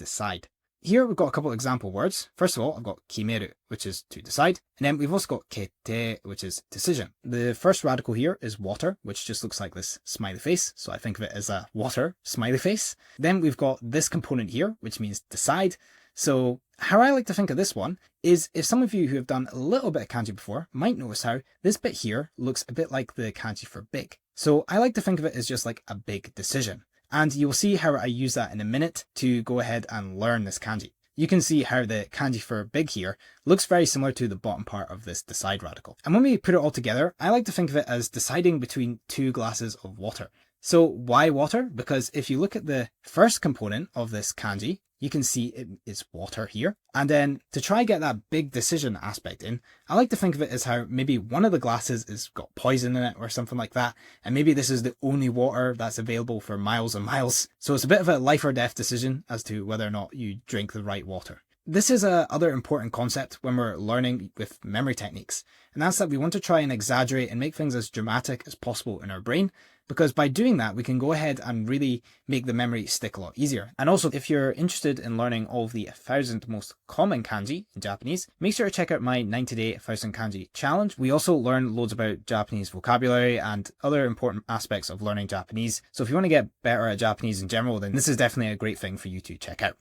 decide. Here we've got a couple of example words. First of all, I've got kimeru, which is to decide. And then we've also got kete, which is decision. The first radical here is water, which just looks like this smiley face. So I think of it as a water smiley face. Then we've got this component here, which means decide. So how I like to think of this one is, if some of you who have done a little bit of kanji before might notice how this bit here looks a bit like the kanji for big. So I like to think of it as just like a big decision. And you'll see how I use that in a minute to go ahead and learn this kanji. You can see how the kanji for big here looks very similar to the bottom part of this decide radical. And when we put it all together, I like to think of it as deciding between two glasses of water. So why water? Because if you look at the first component of this kanji, you can see it is water here. And then to try and get that big decision aspect in, I like to think of it as how maybe one of the glasses has got poison in it or something like that. And maybe this is the only water that's available for miles and miles. So it's a bit of a life or death decision as to whether or not you drink the right water. This is another important concept when we're learning with memory techniques. And that's that we want to try and exaggerate and make things as dramatic as possible in our brain, because by doing that, we can go ahead and really make the memory stick a lot easier. And also, if you're interested in learning all of the 1,000 most common kanji in Japanese, make sure to check out my 90-day 1,000 kanji challenge. We also learn loads about Japanese vocabulary and other important aspects of learning Japanese. So if you want to get better at Japanese in general, then this is definitely a great thing for you to check out.